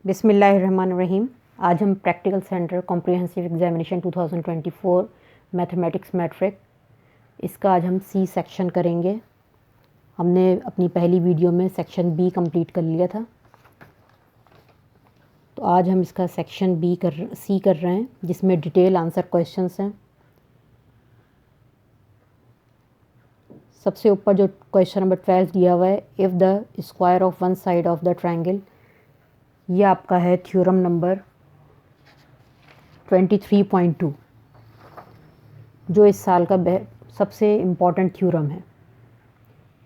बिस्मिल्लाहिर्रहमानिर्रहीम। आज हम practical centre comprehensive examination 2024 mathematics matric इसका आज हम सी सेक्शन करेंगे। हमने अपनी पहली वीडियो में सेक्शन बी कंप्लीट कर लिया था, तो आज हम इसका सेक्शन सी कर रहे हैं, जिसमें डिटेल आंसर क्वेश्चंस हैं। सबसे ऊपर जो क्वेश्चन नंबर 12 दिया हुआ है, if the square of one side of the triangle, ये आपका है थ्योरम नंबर 23.2, जो इस साल का सबसे इम्पॉर्टेंट थ्योरम है।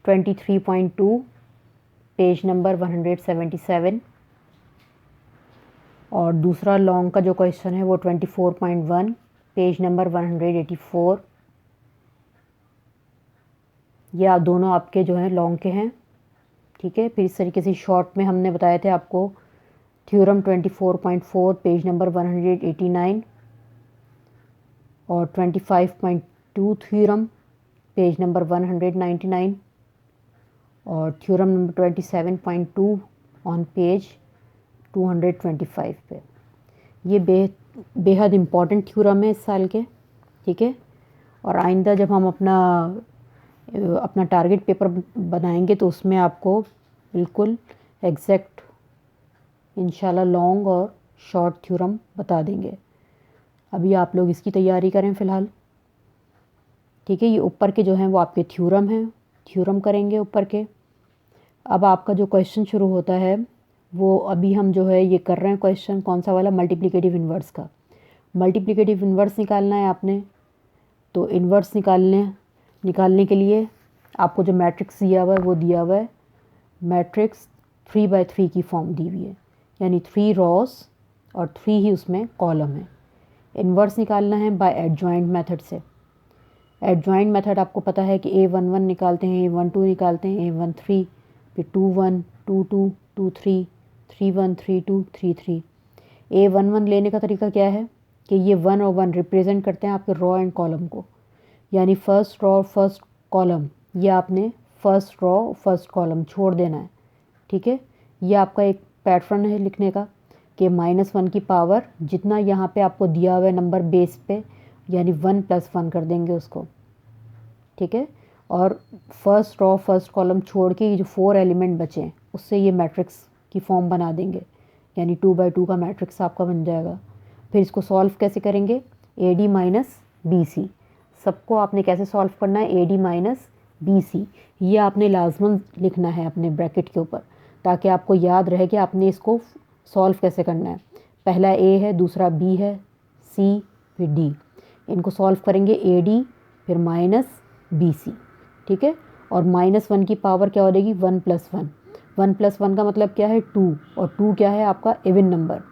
23.2 पेज नंबर 177, और दूसरा लॉन्ग का जो क्वेश्चन है वो 24.1 पेज नंबर 184। ये आप दोनों आपके जो हैं लॉन्ग के हैं, ठीक है। फिर इस तरीके से शॉर्ट में हमने बताए थे आपको थ्योरम 24.4 पेज नंबर 189 और 25.2 थ्योरम पेज नंबर 199 और थ्योरम नंबर 27.2 ऑन पेज 225 पे। ये बेहद इम्पॉर्टेंट थ्योरम है इस साल के, ठीक है। और आइंदा जब हम अपना टारगेट पेपर बनाएंगे तो उसमें आपको बिल्कुल एग्जैक्ट इंशाल्लाह लॉन्ग और शॉर्ट थ्योरम बता देंगे। अभी आप लोग इसकी तैयारी करें फ़िलहाल, ठीक है। ये ऊपर के जो हैं वो आपके थ्योरम हैं, थ्योरम करेंगे ऊपर के। अब आपका जो क्वेश्चन शुरू होता है वो अभी हम जो है ये कर रहे हैं क्वेश्चन, कौन सा वाला, मल्टीप्लिकेटिव इन्वर्स का। मल्टीप्लिकेटिव इन्वर्स निकालना है आपने। तो इन्वर्स निकालने के लिए आपको जो मैट्रिक्स दिया हुआ है वो दिया हुआ है मैट्रिक्स 3/3 की फॉर्म दी हुई है, यानी 3 रॉस और 3 ही उसमें कॉलम है। इन्वर्स निकालना है बाय एडजॉइंट मेथड से। एडजॉइंट मेथड आपको पता है कि A11 निकालते हैं, A12 निकालते हैं, A13, फिर 21, 22, 23, 31, 32, 33। A11 लेने का तरीका क्या है कि ये 1 और 1 रिप्रेजेंट करते हैं आपके रॉ एंड कॉलम को, यानी फर्स्ट रॉ फर्स्ट कॉलम, ये आपने फर्स्ट रॉ फर्स्ट कॉलम छोड़ देना है, ठीक है। ये आपका एक पैटर्न है लिखने का कि -1 की पावर जितना यहाँ पे आपको दिया हुआ है नंबर बेस पे, यानी 1 + 1 कर देंगे उसको, ठीक है। और फर्स्ट रॉ फर्स्ट कॉलम छोड़ के ये जो 4 एलिमेंट बचे हैं उससे ये मैट्रिक्स की फॉर्म बना देंगे, यानी 2/2 का मैट्रिक्स आपका बन जाएगा। फिर इसको सॉल्व कैसे करेंगे, AD - BC। सबको आपने कैसे सॉल्व करना है, AD - BC। ये आपने लाजमन लिखना है अपने ब्रैकेट के ऊपर, ताकि आपको याद रहे कि आपने इसको सॉल्व कैसे करना है। पहला A है, दूसरा B है, C, फिर D। इनको सॉल्व करेंगे AD फिर -BC, ठीक है। और -1 की पावर क्या हो जाएगी, 1 + 1। 1 + 1 का मतलब क्या है, 2, और 2 क्या है आपका इवन नंबर।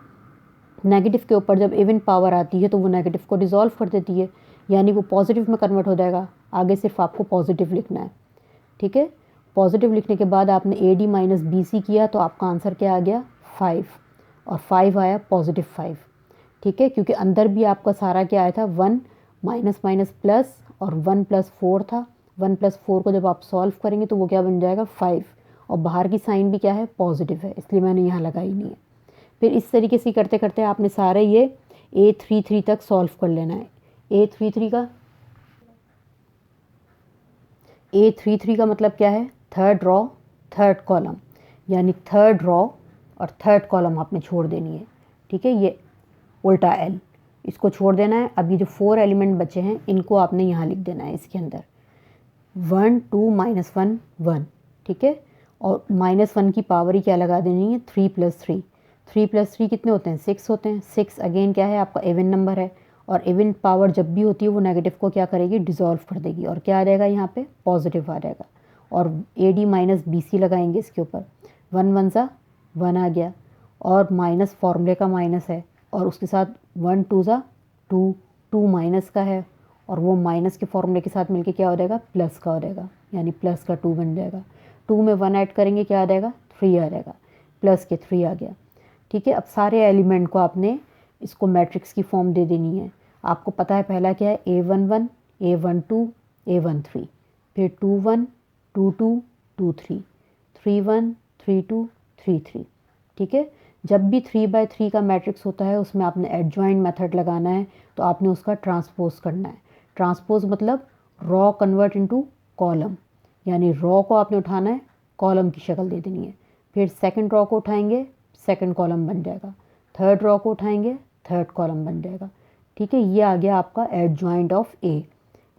नेगेटिव के ऊपर जब इवन पावर आती है तो वो नेगेटिव को डिसॉल्व कर देती है, यानी वो पॉजिटिव में कन्वर्ट हो जाएगा। आगे सिर्फ आपको पॉजिटिव लिखना है, ठीक है। पॉजिटिव लिखने के बाद आपने AD - BC किया तो आपका आंसर क्या आ गया, 5, और 5 आया +5, ठीक है। क्योंकि अंदर भी आपका सारा क्या आया था, 1 - प्लस और 1 + 4 था। 1 + 4 को जब आप सॉल्व करेंगे तो वो क्या बन जाएगा, 5, और बाहर की साइन भी क्या है, पॉजिटिव है, इसलिए मैंने यहाँ लगाई नहीं है। फिर इस तरीके से करते करते आपने सारे ये A33 तक सॉल्व कर लेना है। A33 का मतलब क्या है, थर्ड रॉ थर्ड कॉलम, यानी थर्ड रॉ और थर्ड कॉलम आपने छोड़ देनी है, ठीक है। ये उल्टा L, इसको छोड़ देना है। अब ये जो 4 एलिमेंट बचे हैं इनको आपने यहाँ लिख देना है इसके अंदर, 1 2 -1 1, ठीक है। और -1 की पावर ही क्या लगा देनी है, 3 + 3। 3 + 3 कितने होते हैं, 6 होते हैं। 6 अगेन क्या है आपका इवन नंबर है, और इवन पावर जब भी होती है वो नेगेटिव को क्या करेगी, डिसॉल्व कर देगी, और क्या आ जाएगा यहाँ पे, पॉजिटिव आ जाएगा। और AD - BC लगाएंगे इसके ऊपर, 1 1 सा 1 आ गया, और माइनस फॉर्मूले का माइनस है, और उसके साथ 1 2 सा 2, 2 माइनस का है, और वो माइनस के फॉर्मूले के साथ मिलके क्या हो जाएगा, प्लस का हो जाएगा, यानी प्लस का 2 बन जाएगा। 2 में 1 ऐड करेंगे क्या आ जाएगा, 3 आ जाएगा, प्लस के 3 आ गया, ठीक है। अब सारे एलिमेंट को आपने इसको मैट्रिक्स की फॉर्म दे देनी है। आपको पता है पहला क्या है, A11 A12 A13, फिर 21 22 23 31 32 33, ठीक है। जब भी 3/3 का मैट्रिक्स होता है उसमें आपने एडजॉइंट मेथड लगाना है, तो आपने उसका ट्रांसपोज करना है। ट्रांसपोज मतलब रॉ कन्वर्ट इनटू कॉलम, यानी रॉ को आपने उठाना है, कॉलम की शक्ल दे देनी है। फिर सेकंड रॉ को उठाएंगे, सेकंड कॉलम बन जाएगा। थर्ड रॉ को उठाएंगे, थर्ड कॉलम बन जाएगा। ठीक है, ये आ गया आपका एडजॉइंट ऑफ ए।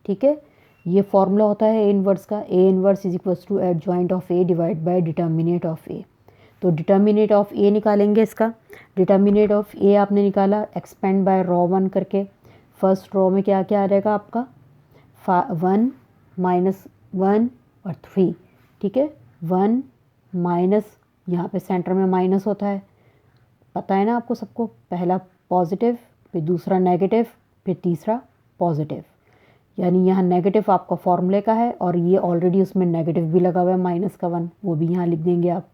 ठीक है, ये फॉर्मूला होता है ए इनवर्स का, A inverse is equals to adjoint of A divide by determinant of A. तो डिटर्मिनेट ऑफ ए निकालेंगे इसका। डिटर्मिनेट ऑफ ए आपने निकाला एक्सपेंड बाय रॉ 1 करके। फर्स्ट रॉ में क्या क्या आ जाएगा आपका 1 -1 और 3। ठीक है, 1 माइनस, यहाँ पे सेंटर में माइनस होता है, पता है ना आपको सबको, पहला पॉजिटिव, फिर दूसरा नेगेटिव, फिर तीसरा पॉजिटिव। यानी यहाँ नेगेटिव आपका फॉर्मूले का है और ये ऑलरेडी उसमें नेगेटिव भी लगा हुआ है -1, वो भी यहाँ लिख देंगे आप।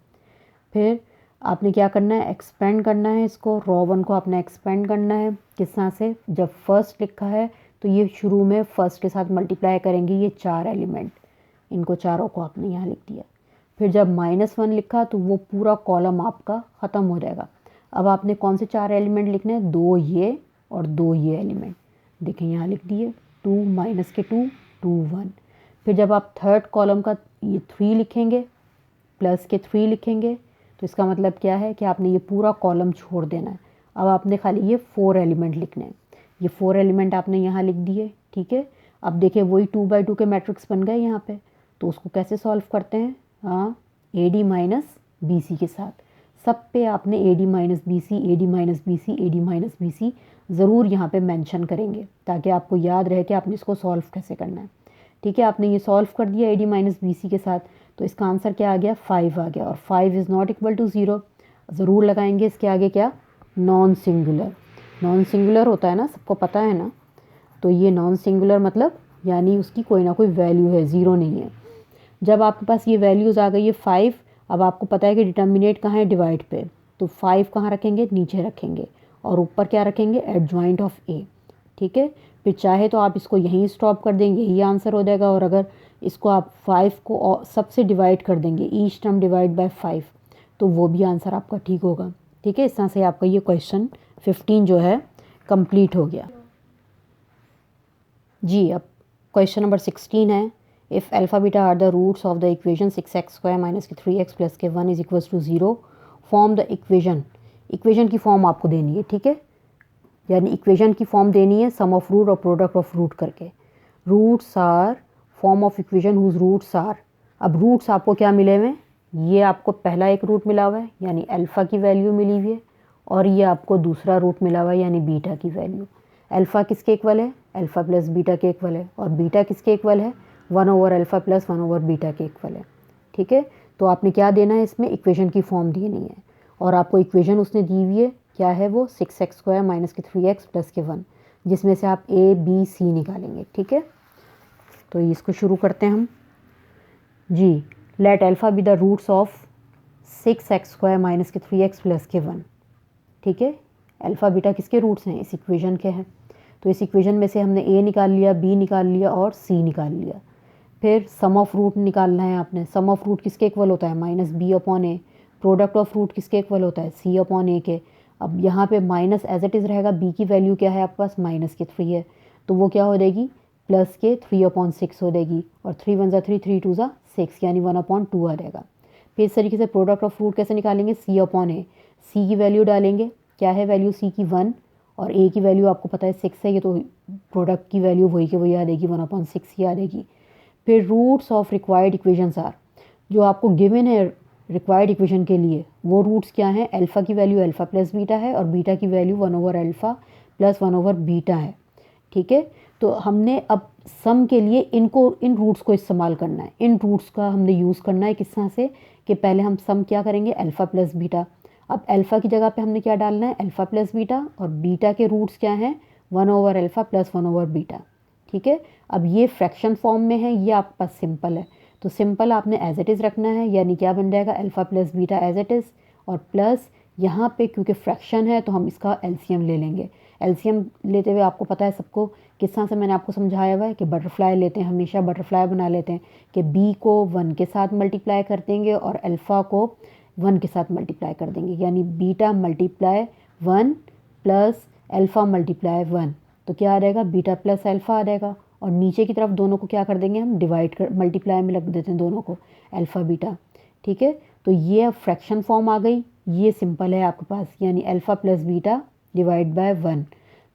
फिर आपने क्या करना है, एक्सपेंड करना है इसको, रॉ 1 को आपने एक्सपेंड करना है। किस तरह से, जब फर्स्ट लिखा है तो ये शुरू में फर्स्ट के साथ मल्टीप्लाई करेंगे, ये 4 एलिमेंट, इनको चारों को आपने यहाँ लिख दिया। फिर जब -1 लिखा तो वो पूरा कॉलम आपका ख़त्म हो जाएगा। अब आपने कौन से 4 एलिमेंट लिखने हैं, 2 ये और 2 ये एलिमेंट, देखें यहाँ लिख दिए, 2 -2 2 1। फिर जब आप थर्ड कॉलम का ये 3 लिखेंगे, प्लस के 3 लिखेंगे, तो इसका मतलब क्या है कि आपने ये पूरा कॉलम छोड़ देना है। अब आपने खाली ये 4 एलिमेंट लिखने हैं, ये 4 एलिमेंट आपने यहाँ लिख दिए। ठीक है, अब देखिए वही 2/2 के मैट्रिक्स बन गए यहाँ पे, तो उसको कैसे सॉल्व करते हैं, हाँ, AD माइनस BC के साथ। सब पे आपने AD minus BC, AD minus BC, AD minus BC ज़रूर यहाँ पे मेंशन करेंगे, ताकि आपको याद रहे कि आपने इसको सॉल्व कैसे करना है। ठीक है, आपने ये सॉल्व कर दिया AD माइनस BC के साथ, तो इसका आंसर क्या आ गया, 5 आ गया। और 5 इज़ नॉट इक्वल टू 0, ज़रूर लगाएंगे इसके आगे क्या, नॉन सिंगुलर। नॉन सिंगुलर होता है ना, सबको पता है ना, तो ये नॉन सिंगुलर मतलब यानी उसकी कोई ना कोई वैल्यू है, 0 नहीं है। जब आपके पास ये वैल्यूज़ आ गई है 5, अब आपको पता है कि डिटर्मिनेट कहाँ है, डिवाइड पे, तो 5 कहाँ रखेंगे, नीचे रखेंगे, और ऊपर क्या रखेंगे, एडजॉइंट ऑफ ए। ठीक है, फिर चाहे तो आप इसको यहीं स्टॉप कर देंगे, यही आंसर हो जाएगा। और अगर इसको आप 5 को सबसे डिवाइड कर देंगे, ईच टर्म डिवाइड बाय 5, तो वो भी आंसर आपका ठीक होगा। ठीक है, इस तरह से आपका ये क्वेश्चन 15 जो है कंप्लीट हो गया जी। अब क्वेश्चन नंबर 16 है, if alpha beta are the roots of the equation 6x² - 3x + k1 = 0, form the equation. Equation की फॉर्म आपको देनी है। ठीक है, यानी इक्वेशन की फॉर्म देनी है सम ऑफ रूट और प्रोडक्ट ऑफ रूट करके। Roots are, form of equation whose roots are. अब रूट्स आपको क्या मिले हुए, ये आपको पहला एक रूट मिला हुआ है यानी अल्फ़ा की वैल्यू मिली हुई है, और ये आपको दूसरा रूट मिला हुआ है यानी बीटा की वैल्यू। अल्फ़ा किसके इक्वल है, अल्फ़ा प्लस बीटा के इक्वल है, और बीटा किसके इक्वल है, 1/अल्फ़ा प्लस 1/बीटा के इक्वल है। ठीक है, तो आपने क्या देना है, इसमें इक्वेशन की फॉर्म देनी है, और आपको इक्वेशन उसने दी हुई है, क्या है वो, 6x² - 3x + k1, जिसमें से आप A B C निकालेंगे। ठीक है, तो इसको शुरू करते हैं हम जी। Let alpha be the roots of 6x² - 3x + k1। ठीक है, अल्फ़ा बीटा किसके रूट्स हैं, इस इक्वेशन के हैं। तो इस इक्वेशन में से हमने A निकाल लिया, B निकाल लिया और C निकाल लिया। फिर सम ऑफ रूट निकालना है आपने। सम ऑफ रूट किसके इक्वल होता है, -b/a। प्रोडक्ट ऑफ रूट किसके इक्वल होता है, c/a के। अब यहाँ पे माइनस एज इट इज़ रहेगा, b की वैल्यू क्या है आपके पास, -3 है, तो वो क्या हो जाएगी, +3/6 हो जाएगी, और 3 × 1 = 3, 3 × 2 = 6, यानी 1/2 आ जाएगा। फिर इस तरीके से प्रोडक्ट ऑफ रूट कैसे निकालेंगे, c/a। c की वैल्यू डालेंगे, क्या है वैल्यू c की 1, और a की वैल्यू आपको पता है 6 है, ये तो प्रोडक्ट की वैल्यू वही के वही आ जाएगी, 1/6 ही आ जाएगी। फिर roots of required equations are, जो आपको गिवन है रिक्वायर्ड इक्वेशन के लिए, वो रूट्स क्या हैं, अल्फ़ा की वैल्यू अल्फ़ा प्लस बीटा है, और बीटा की वैल्यू 1/अल्फ़ा प्लस 1/बीटा है। ठीक है, तो हमने अब सम के लिए इन रूट्स को इस्तेमाल करना है। इन रूट्स का हमने यूज़ करना है किस तरह से, कि पहले हम सम क्या करेंगे, अल्फ़ा प्लस बीटा। अब अल्फ़ा की जगह पे हमने क्या डालना है, अल्फ़ा प्लस बीटा, और बीटा के रूट्स क्या हैं, 1/अल्फ़ा प्लस 1/बीटा। ठीक है, अब ये फ्रैक्शन फॉर्म में है, ये आपके पास सिंपल है, तो सिंपल आपने एज इट इज़ रखना है, यानी क्या बन जाएगा, alpha plus beta as it is, और प्लस यहाँ पे क्योंकि फ्रैक्शन है तो हम इसका एलसीएम ले लेंगे। एलसीएम लेते हुए आपको पता है सबको किस तरह से मैंने आपको समझाया हुआ है कि बटरफ्लाई लेते हैं, हमेशा बटरफ्लाई बना लेते हैं कि b को 1 के साथ मल्टीप्लाई कर देंगे और अल्फ़ा को 1 के साथ मल्टीप्लाई कर देंगे, यानी beta multiply 1 plus alpha multiply 1, तो क्या आ जाएगा, बीटा प्लस अल्फ़ा आ जाएगा। और नीचे की तरफ दोनों को क्या कर देंगे हम, डिवाइड कर, मल्टीप्लाई में लग देते हैं दोनों को, अल्फ़ा बीटा। ठीक है, तो ये अब फ्रैक्शन फॉर्म आ गई, ये सिंपल है आपके पास, यानी alpha plus beta divide by 1।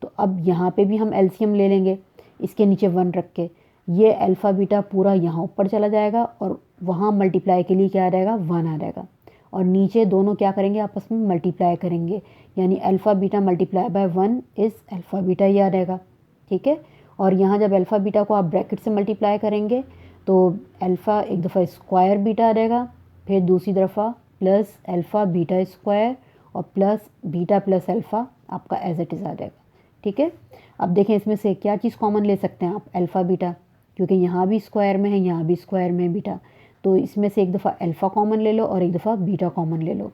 तो अब यहाँ पे भी हम एलसीएम ले लेंगे, इसके नीचे 1 रख के, ये अल्फ़ा बीटा पूरा यहाँ ऊपर चला जाएगा और वहाँ मल्टीप्लाई के लिए क्या आ जाएगा, 1 आ जाएगा। और नीचे दोनों क्या करेंगे, आपस में मल्टीप्लाई करेंगे, यानी alpha beta multiply by 1 is alpha beta, ये आ जाएगा। ठीक है, और यहाँ जब अल्फ़ा बीटा को आप ब्रैकेट से मल्टीप्लाई करेंगे तो अल्फ़ा एक दफ़ा स्क्वायर बीटा आ जाएगा, फिर दूसरी दफ़ा प्लस अल्फ़ा बीटा स्क्वायर और प्लस बीटा प्लस अल्फ़ा आपका एज इट इज़ आ जाएगा। ठीक है, अब देखें इसमें से क्या चीज़ कॉमन ले सकते हैं आप, अल्फ़ा बीटा, क्योंकि यहाँ भी स्क्वायर में है, यहाँ भी स्क्वायर में है बीटा, तो इसमें से एक दफ़ा अल्फ़ा कॉमन ले लो और एक दफ़ा बीटा कॉमन ले लो।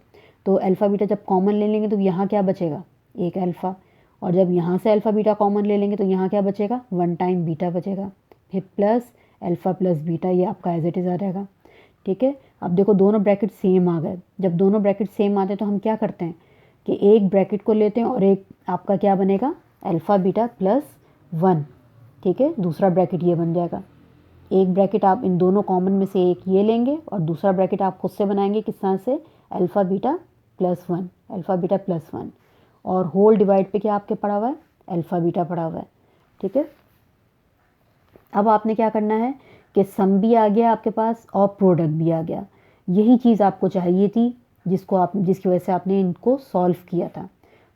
तो अल्फ़ा बीटा जब कॉमन ले लेंगे तो यहाँ क्या बचेगा, एक अल्फ़ा, और जब यहाँ से अल्फ़ा बीटा कॉमन ले लेंगे तो यहाँ क्या बचेगा, 1 टाइम बीटा बचेगा, फिर प्लस अल्फ़ा प्लस बीटा, ये आपका एज इट इज़ आ जाएगा। ठीक है, अब देखो दोनों ब्रैकेट सेम आ गए, जब दोनों ब्रैकेट सेम आते हैं तो हम क्या करते हैं कि एक ब्रैकेट को लेते हैं और एक आपका क्या बनेगा, अल्फ़ा बीटा प्लस 1। ठीक है, दूसरा ब्रैकेट ये बन जाएगा, एक ब्रैकेट आप इन दोनों कॉमन में से एक ये लेंगे और दूसरा ब्रैकेट आप खुद से बनाएंगे, किस तरह से, alpha beta plus 1, alpha beta plus 1, और होल डिवाइड पे क्या आपके पड़ा हुआ है, अल्फ़ा बीटा पड़ा हुआ है। ठीक है, अब आपने क्या करना है कि सम भी आ गया आपके पास और प्रोडक्ट भी आ गया, यही चीज़ आपको चाहिए थी जिसकी वजह से आपने इनको सॉल्व किया था।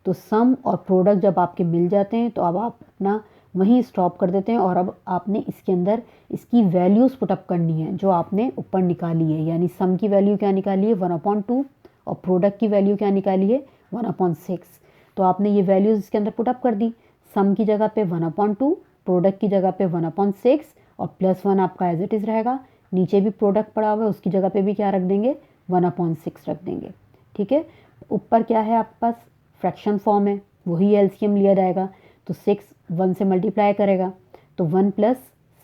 तो सम और प्रोडक्ट जब आपके मिल जाते हैं तो अब आप अपना वहीं स्टॉप कर देते हैं और अब आपने इसके अंदर इसकी वैल्यूज़ पुटअप करनी है जो आपने ऊपर निकाली है, यानी सम की वैल्यू क्या निकाली है, 1/2, और प्रोडक्ट की वैल्यू क्या निकाली है, 1/6। तो आपने ये वैल्यूज़ इसके अंदर पुटअप कर दी, सम की जगह पे 1/2, प्रोडक्ट की जगह पे 1/6 और प्लस 1 आपका एज इट इज़ रहेगा। नीचे भी प्रोडक्ट पड़ा हुआ है, उसकी जगह पे भी क्या रख देंगे, 1/6 रख देंगे। ठीक है, ऊपर क्या है आपके पास, फ्रैक्शन फॉर्म है, वही एलसीएम लिया जाएगा, तो 6 1 से मल्टीप्लाई करेगा तो 1 +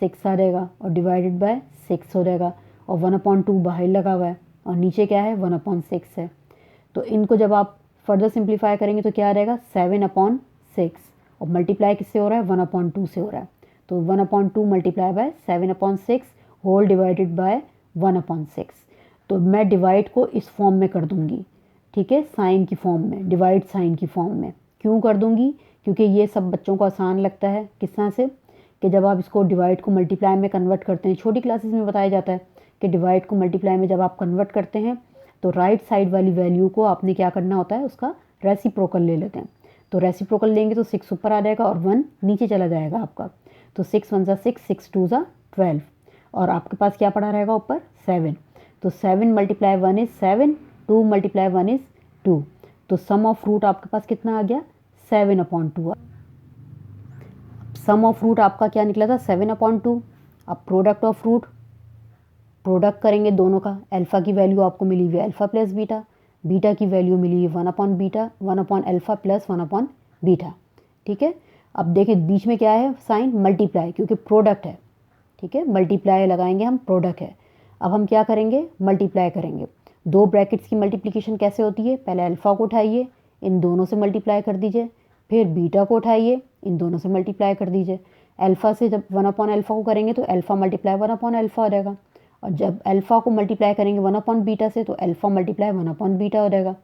6 आ जाएगा और डिवाइडेड बाय 6 हो जाएगा, और 1/2 बाहर लगा हुआ है और नीचे क्या है, 1/6 है। तो इनको जब आप फर्दर सिंप्लीफाई करेंगे तो क्या आ जाएगा, 7/6, और मल्टीप्लाई किससे हो रहा है, 1/2 से हो रहा है, तो 1/2 multiply by 7/6 whole divided by 1/6। तो मैं डिवाइड को इस फॉर्म में कर दूंगी, ठीक है, साइन की फॉर्म में, डिवाइड साइन की फॉर्म में क्यों कर दूंगी, क्योंकि ये सब बच्चों को आसान लगता है, किस तरह से कि जब आप इसको डिवाइड को मल्टीप्लाई में कन्वर्ट करते हैं, छोटी क्लासेस में बताया जाता है कि डिवाइड को मल्टीप्लाई में जब आप कन्वर्ट करते हैं तो राइट साइड वाली वैल्यू को आपने क्या करना होता है, उसका रेसिप्रोकल ले लेते हैं। तो रेसिप्रोकल लेंगे तो 6 ऊपर आ जाएगा और 1 नीचे चला जाएगा आपका, तो 6 1 = 6, 6 2 = 12, और आपके पास क्या पड़ा रहेगा ऊपर, 7। तो 7 × 1 इज़ 7, 2 × 1 इज़ 2, तो सम ऑफ रूट आपके पास कितना आ गया, 7/2। सम ऑफ रूट आपका क्या निकला था, 7/2। अब प्रोडक्ट ऑफ रूट, प्रोडक्ट करेंगे दोनों का, अल्फ़ा की वैल्यू आपको मिली हुई है अल्फ़ा प्लस बीटा, बीटा की वैल्यू मिली है 1/बीटा, 1/अल्फ़ा प्लस 1/बीटा। ठीक है, अब देखें बीच में क्या है, साइन मल्टीप्लाई, क्योंकि प्रोडक्ट है। ठीक है, मल्टीप्लाई लगाएंगे हम, प्रोडक्ट है। अब हम क्या करेंगे, मल्टीप्लाई करेंगे। दो ब्रैकेट्स की मल्टीप्लिकेशन कैसे होती है, पहले अल्फ़ा को उठाइए, इन दोनों से मल्टीप्लाई कर दीजिए, फिर बीटा को उठाइए, इन दोनों से मल्टीप्लाई कर दीजिए। अल्फ़ा से जब 1/अल्फ़ा को करेंगे तो अल्फ़ा मल्टीप्लाई 1/अल्फ़ा हो जाएगा, और जब अल्फ़ा को मल्टीप्लाई करेंगे 1/बीटा से तो अल्फ़ा मल्टीप्लाई 1/बीटा हो जाएगा।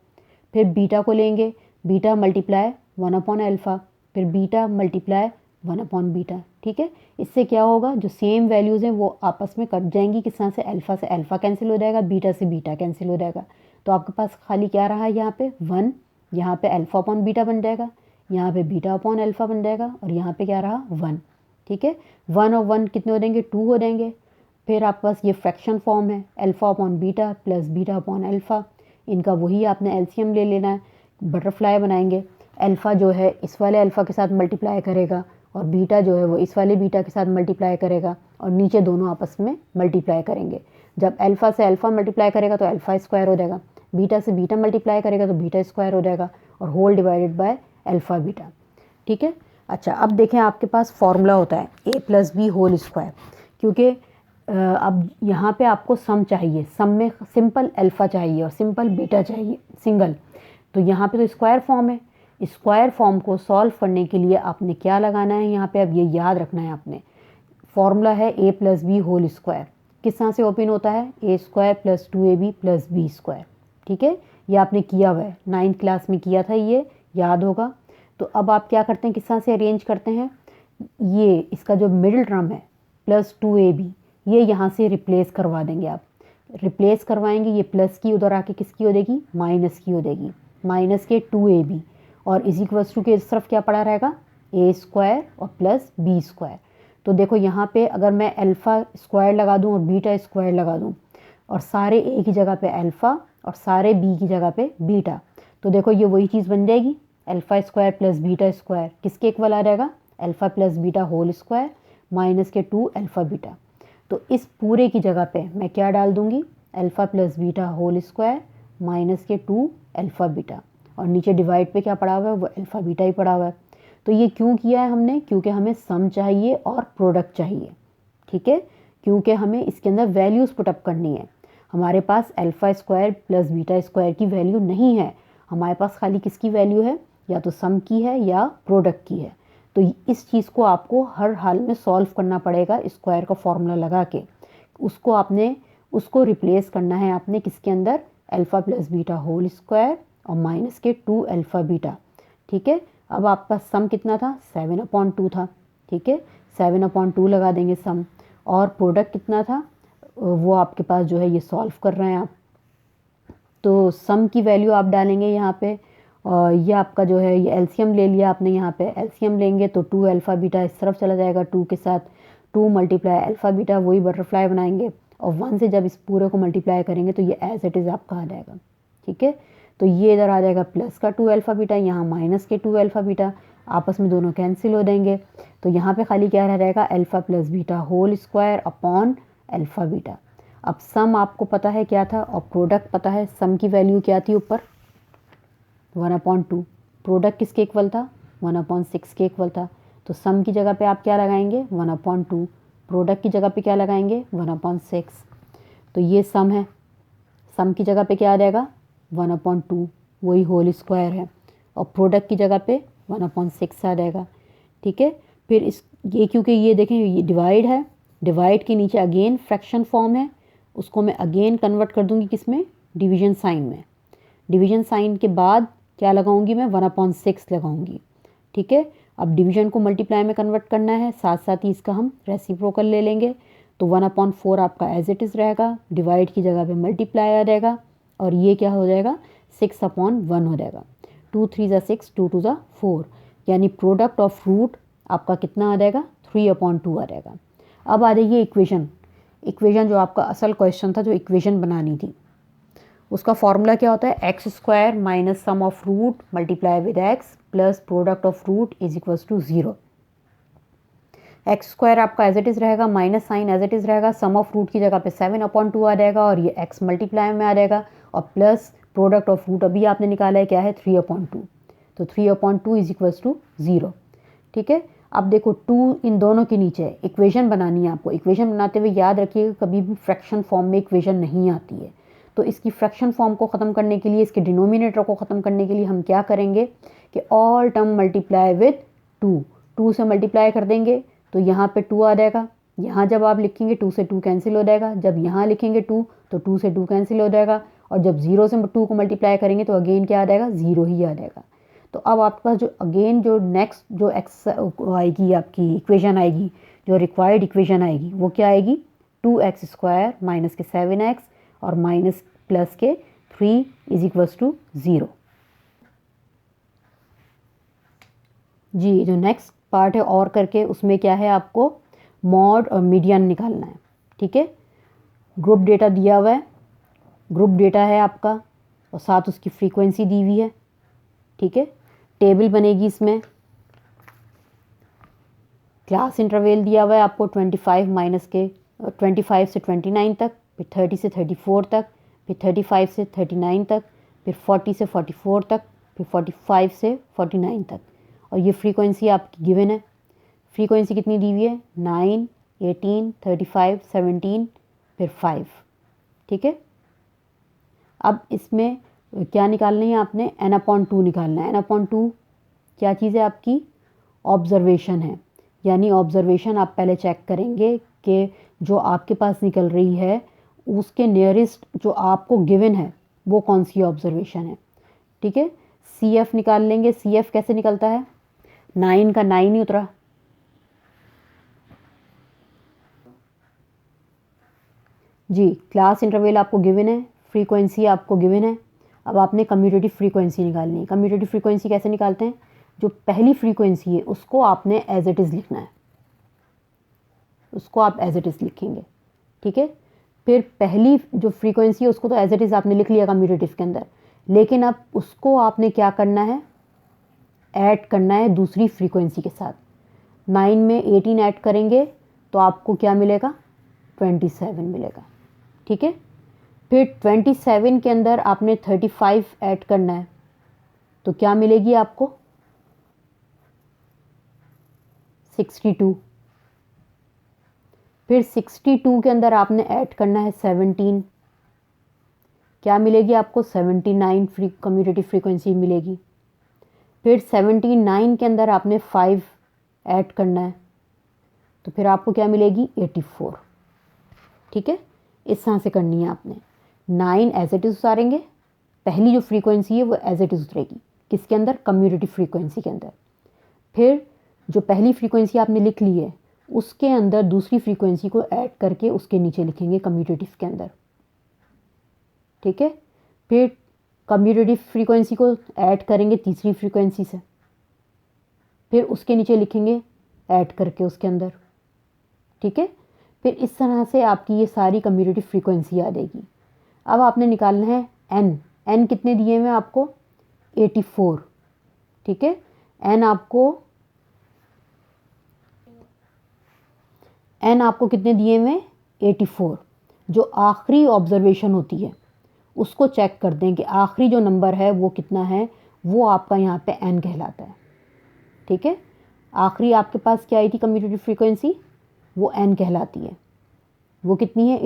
फिर बीटा को लेंगे, बीटा मल्टीप्लाई 1/अल्फ़ा, फिर बीटा मल्टीप्लाई 1/बीटा। ठीक है, इससे क्या होगा, जो सेम वैल्यूज़ हैं वो आपस में कट जाएंगी, किस तरह से, अल्फ़ा से अल्फ़ा कैंसिल हो जाएगा, बीटा से बीटा कैंसिल हो जाएगा, तो आपके पास खाली क्या रहा है यहाँ पे 1, यहाँ पे अल्फ़ा/बीटा बन जाएगा, यहाँ पे बीटा/अल्फ़ा बन जाएगा, और यहाँ पे क्या रहा 1। ठीक है, 1 और 1 कितने हो जाएंगे, 2 हो जाएंगे। फिर आपके पास ये फ्रैक्शन फॉर्म है, अल्फ़ा/बीटा प्लस बीटा/अल्फ़ा, इनका वही आपने एलसीएम ले लेना है, बटरफ्लाई बनाएंगे। अल्फ़ा जो है इस वाले अल्फ़ा के साथ मल्टीप्लाई करेगा और बीटा जो है वो इस वाले बीटा के साथ मल्टीप्लाई करेगा, और नीचे दोनों आपस में मल्टीप्लाई करेंगे। जब अल्फ़ा से अल्फ़ा मल्टीप्लाई करेगा तो अल्फ़ा स्क्वायर हो जाएगा, बीटा से बीटा मल्टीप्लाई करेगा तो बीटा स्क्वायर हो जाएगा, और whole divided by alpha beta. ठीक है, अच्छा अब देखें आपके पास फॉर्मूला होता है a + b होल स्क्वायर, क्योंकि अब यहाँ पे आपको सम चाहिए, सम में सिंपल अल्फ़ा चाहिए और सिंपल बीटा चाहिए सिंगल। तो यहाँ पे तो स्क्वायर फॉर्म है, स्क्वायर फॉर्म को सॉल्व करने के लिए आपने क्या लगाना है यहाँ पे, अब ये याद रखना है आपने, फॉर्मूला है a plus B whole square. किस तरह से ओपन होता है, a square plus 2ab plus B square. ठीक है, ये आपने किया हुआ है, 9th क्लास में किया था, ये याद होगा। तो अब आप क्या करते हैं, किस तरह से अरेंज करते हैं, ये इसका जो मिडिल टर्म है प्लस 2ab, ये यहाँ से रिप्लेस करवा देंगे आप, रिप्लेस करवाएंगे, ये प्लस की उधर आके किसकी हो जाएगी, माइनस की हो जाएगी, माइनस के 2ab, और इज इक्वल्स टू के इस तरफ क्या पड़ा रहेगा, a स्क्वायर और प्लस बी स्क्वायर। तो देखो यहाँ पे अगर मैं अल्फ़ा स्क्वायर लगा दूँ और बीटा स्क्वायर लगा दूँ, और सारे a की जगह पे अल्फ़ा और सारे b की जगह पे बीटा, तो देखो ये वही चीज़ बन जाएगी, alpha square plus beta square किसके इक्वल आ जाएगा, alpha plus beta whole square minus के 2 अल्फ़ा बीटा। तो इस पूरे की जगह पे मैं क्या डाल दूँगी, alpha plus beta whole square minus के 2 अल्फ़ा बीटा, और नीचे डिवाइड पे क्या पड़ा हुआ है, वो अल्फ़ा बीटा ही पड़ा हुआ है। तो ये क्यों किया है हमने, क्योंकि हमें सम चाहिए और प्रोडक्ट चाहिए। ठीक है, क्योंकि हमें इसके अंदर वैल्यूज़ पुटअप करनी है। हमारे पास alpha square plus beta square की वैल्यू नहीं है, हमारे पास खाली किसकी वैल्यू है, या तो सम की है या प्रोडक्ट की है। तो इस चीज़ को आपको हर हाल में सॉल्व करना पड़ेगा, स्क्वायर का फॉर्मूला लगा के उसको आपने उसको रिप्लेस करना है आपने किसके अंदर, alpha plus beta whole square और माइनस के 2 अल्फ़ा बीटा। ठीक है, अब आपका सम कितना था, 7/2 था। ठीक है, 7/2 लगा देंगे सम, और प्रोडक्ट कितना था, वो आपके पास जो है ये सॉल्व कर रहे हैं आप। तो सम की वैल्यू आप डालेंगे यहाँ पे, और ये आपका जो है ये एलसीएम ले लिया आपने, यहाँ पे एलसीएम लेंगे तो 2 अल्फ़ा बीटा इस तरफ चला जाएगा, 2 के साथ 2 मल्टीप्लाई अल्फ़ा बीटा, वही बटरफ्लाई बनाएंगे, और 1 से जब इस पूरे को मल्टीप्लाई करेंगे तो ये एज इट इज़ आपका आ जाएगा। ठीक है, तो ये इधर आ जाएगा प्लस का 2 अल्फ़ा बीटा, यहाँ माइनस के 2 अल्फ़ा बीटा, आपस में दोनों कैंसिल हो देंगे। तो यहाँ पे खाली क्या रह जाएगा, alpha plus beta whole square upon alpha beta. अब सम आपको पता है क्या था और प्रोडक्ट पता है, सम की वैल्यू क्या थी ऊपर 1/2, प्रोडक्ट किसके इक्वल था 1/6 के इक्वल था। तो सम की जगह पे आप क्या लगाएंगे 1/2, प्रोडक्ट की जगह पे क्या लगाएंगे 1/6। तो ये सम है, सम की जगह पे क्या आ जाएगा 1/2, वही होल स्क्वायर है, और प्रोडक्ट की जगह पे 1/6 आ जाएगा। ठीक है, फिर इस ये क्योंकि ये देखें ये डिवाइड है, डिवाइड के नीचे अगेन फ्रैक्शन फॉर्म है, उसको मैं अगेन कन्वर्ट कर दूंगी किस में, डिवीजन साइन में। डिवीजन साइन के बाद क्या लगाऊंगी मैं 1/6 लगाऊंगी। ठीक है, अब डिवीजन को मल्टीप्लाई में कन्वर्ट करना है, साथ साथ ही इसका हम रेसिप्रोकल ले लेंगे। तो 1/4 आपका एज इट इज़ रहेगा, डिवाइड की जगह पे मल्टीप्लाई आ जाएगा, और ये क्या हो जाएगा 6/1 हो जाएगा। 2 3 ज़ा 6, 2 2 ज़ा 4, यानी प्रोडक्ट ऑफ रूट आपका कितना आ जाएगा 3/2 आ जाएगा। अब आ जाइए इक्वेशन, इक्वेशन जो आपका असल क्वेश्चन था, जो इक्वेशन बनानी थी, उसका फॉर्मूला क्या होता है, X square minus sum of root multiply with X plus product of root is equals to 0। X square आपका एज इट इज़ रहेगा, minus sign as it is रहेगा, सम ऑफ रूट की जगह पे 7/2 आ जाएगा, और ये एक्स मल्टीप्लाई में आ जाएगा, और प्लस प्रोडक्ट ऑफ रूट अभी आपने निकाला है क्या है 3/2, तो 3/2 इज इक्वल्स टू 0। ठीक है, अब देखो 2 इन दोनों के नीचे है, इक्वेशन बनानी है आपको। इक्वेशन बनाते हुए याद रखिएगा कभी भी फ्रैक्शन फॉर्म में इक्वेशन नहीं आती है, तो इसकी फ्रैक्शन फॉर्म को ख़त्म करने के लिए, इसके डिनोमिनेटर को ख़त्म करने के लिए हम क्या करेंगे कि ऑल टर्म मल्टीप्लाई विद 2 से मल्टीप्लाई कर देंगे, तो यहाँ पे 2 आ जाएगा, यहाँ जब आप लिखेंगे 2 से 2 कैंसिल हो जाएगा, जब यहाँ लिखेंगे 2 तो 2 से 2 कैंसिल हो जाएगा, और जब 0 से 2 को मल्टीप्लाई करेंगे तो अगेन क्या आ जाएगा 0 ही आ जाएगा। तो अब आपके पास जो अगेन जो नेक्स्ट जो एक्स आएगी आपकी इक्वेशन आएगी, जो रिक्वायर्ड इक्वेशन आएगी, वो क्या आएगी 2x स्क्वायर माइनस के 7x और माइनस प्लस के 3 इज इक्वल्स टू 0। जी, जो नेक्स्ट पार्ट है और करके, उसमें क्या है आपको मॉड और मीडियन निकालना है। ठीक है, ग्रुप डेटा दिया हुआ है, ग्रुप डेटा है आपका, और साथ उसकी फ्रीक्वेंसी दी हुई है। ठीक है, टेबल बनेगी इसमें, क्लास इंटरवल दिया हुआ है आपको 25 माइनस के 25 से 29 तक, फिर 30 से 34 तक, फिर 35 से 39 तक, फिर 40 से 44 तक, फिर 45 से 49 तक, और ये फ्रीक्वेंसी आपकी गिवन है। फ्रीक्वेंसी कितनी दी हुई है 9, 18, 35, 17, फिर 5। ठीक है, अब इसमें क्या निकालना है आपने, n/2 निकालना है। n/2 क्या चीज़ है आपकी, ऑब्जर्वेशन है। यानी ऑब्जर्वेशन आप पहले चेक करेंगे कि जो आपके पास निकल रही है उसके नियरेस्ट जो आपको गिवन है वो कौन सी ऑब्जर्वेशन है। ठीक है, CF निकाल लेंगे। CF कैसे निकलता है, 9 का 9 ही उतरा। जी, क्लास इंटरवल आपको गिवन है, फ्रीक्वेंसी आपको गिवन है। अब आपने कम्यूटेटिव फ्रीक्वेंसी निकालनी है। कम्यूटेटिव फ्रीक्वेंसी कैसे निकालते हैं, जो पहली फ्रीक्वेंसी है उसको आपने एज इट इज़ लिखना है, उसको आप एज इट इज़ लिखेंगे। ठीक है, फिर पहली जो फ्रीक्वेंसी है उसको तो एज इट इज़ आपने लिख लिया कम्यूटेटिव के अंदर, लेकिन अब उसको आपने क्या करना है, ऐड करना है दूसरी फ्रीक्वेंसी के साथ। 9 में 18 ऐड करेंगे तो आपको क्या मिलेगा, 27 मिलेगा। ठीक है, फिर 27 के अंदर आपने 35 ऐड करना है तो क्या मिलेगी आपको, 62। फिर 62 के अंदर आपने ऐड करना है 17, क्या मिलेगी आपको, 79 कम्यूटेटिव फ्रीक्वेंसी मिलेगी। फिर 79 के अंदर आपने 5 ऐड करना है तो फिर आपको क्या मिलेगी, 84। ठीक है, इस तरह से करनी है आपने। 9 एज इट इज़ उतारेंगे, पहली जो फ्रीक्वेंसी है वो एज इट इज़ उतरेगी, किसके अंदर, कम्यूटेटिव फ्रीक्वेंसी के अंदर। फिर जो पहली फ्रीक्वेंसी आपने लिख ली है उसके अंदर दूसरी फ्रीक्वेंसी को ऐड करके उसके नीचे लिखेंगे कम्यूटेटिव के अंदर। ठीक है, फिर कम्यूटेटिव फ्रीक्वेंसी को ऐड करेंगे तीसरी फ्रीक्वेंसी से, फिर उसके नीचे लिखेंगे ऐड करके उसके अंदर। ठीक है, फिर इस तरह से आपकी ये सारी कम्यूटेटिव फ्रीक्वेंसी आ जाएगी। अब आपने निकालना है n कितने दिए हुए आपको, 84। ठीक है, n आपको कितने दिए हुए, 84। जो आखिरी ऑब्जर्वेशन होती है उसको चेक कर दें कि आखिरी जो नंबर है वो कितना है, वो आपका यहाँ पे n कहलाता है। ठीक है, आखिरी आपके पास क्या आई थी कम्यूटेटिव फ्रीक्वेंसी, वो n कहलाती है। वो कितनी है,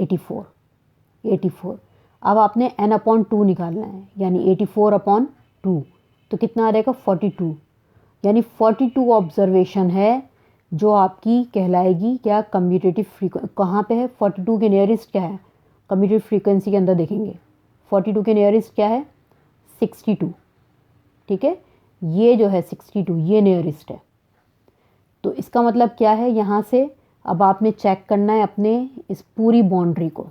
84। अब आपने n/2 निकालना है, यानी 84/2 तो कितना आ जाएगा, 42। यानी 42 ऑब्जर्वेशन है जो आपकी कहलाएगी क्या, कम्यूटेटिव फ्रीक्वेंसी। कहाँ पे है, 42 के नियरेस्ट क्या है, कम्यूटेटिव फ्रीक्वेंसी के अंदर देखेंगे 42 के नियरेस्ट क्या है, 62। ठीक है, ये जो है 62 ये नियरेस्ट है। तो इसका मतलब क्या है, यहाँ से अब आपने चेक करना है अपने इस पूरी बाउंड्री को।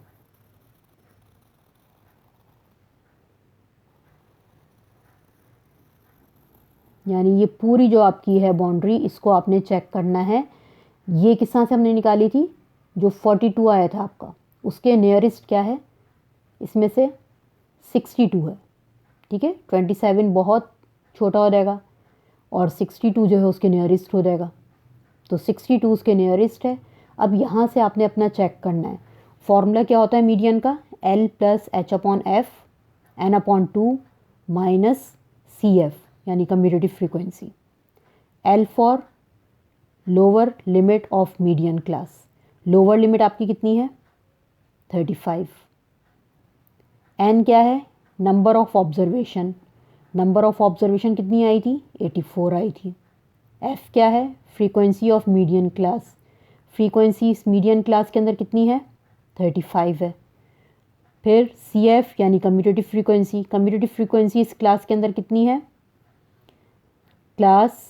यानी ये पूरी जो आपकी है बाउंड्री, इसको आपने चेक करना है। ये किस तरह से हमने निकाली थी, जो 42 आया था आपका उसके नियरेस्ट क्या है, इसमें से 62 है। ठीक है, 27 बहुत छोटा हो जाएगा और 62 जो है उसके नियरेस्ट हो जाएगा, तो 62 उसके नियरेस्ट है। अब यहाँ से आपने अपना चेक करना है, फॉर्मूला क्या होता है मीडियन का, L + H/F n/2 minus CF यानी commutative frequency. L for lower limit of median class, lower limit आपकी कितनी है, 35। N क्या है, number of observation, number of observation कितनी आई थी, 84 आई थी। F क्या है, frequency of median class, frequency इस मीडियन क्लास के अंदर कितनी है, 35 है। फिर CF यानी कम्यूटेटिव फ्रीक्वेंसी, कम्यूटेटिव फ्रीक्वेंसी इस क्लास के अंदर कितनी है, क्लास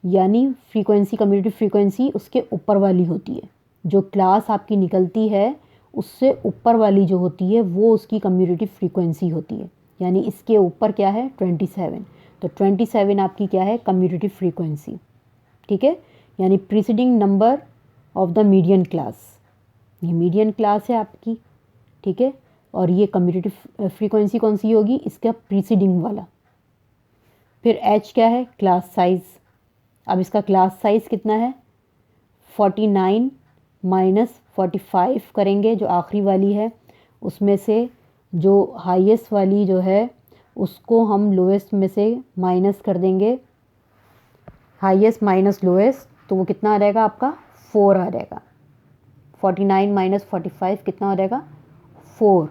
यानी फ्रीक्वेंसी, कम्यूटेटिव फ्रीक्वेंसी उसके ऊपर वाली होती है। जो क्लास आपकी निकलती है उससे ऊपर वाली जो होती है वो उसकी कम्यूटेटिव फ्रीक्वेंसी होती है। यानी इसके ऊपर क्या है, 27, तो 27 आपकी क्या है, कम्यूटेटिव फ्रीक्वेंसी। ठीक है, यानी preceding number of the median class, ये मीडियन क्लास है आपकी। ठीक है, और ये कम्यूटेटिव फ्रीक्वेंसी कौन सी होगी, इसका प्रीसीडिंग वाला। फिर H क्या है, क्लास साइज़। अब इसका क्लास साइज़ कितना है, 49 माइनस 45 करेंगे, जो आखिरी वाली है उसमें से जो हाईएस्ट वाली जो है उसको हम लोएस्ट में से माइनस कर देंगे, हाईएस्ट माइनस लोएस्ट, तो वो कितना आ जाएगा आपका, 4 आ जाएगा। 49 माइनस 45 कितना हो जाएगा 4।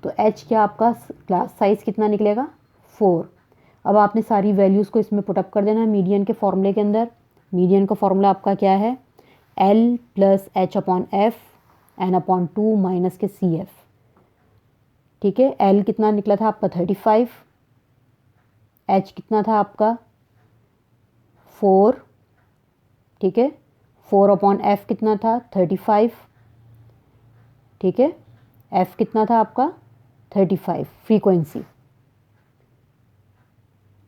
तो एच क्या आपका क्लास साइज़ कितना निकलेगा 4। अब आपने सारी वैल्यूज़ को इसमें पुटअप कर देना है मीडियन के फॉर्मूले के अंदर। मीडियन का फॉर्मूला आपका क्या है L plus H upon F N upon 2 minus के सी एफ। ठीक है, एल कितना निकला था आपका 35, एच कितना था आपका 4। ठीक है, 4 अपॉन एफ कितना था 35। ठीक है, एफ कितना था आपका 35 फ्रीक्वेंसी।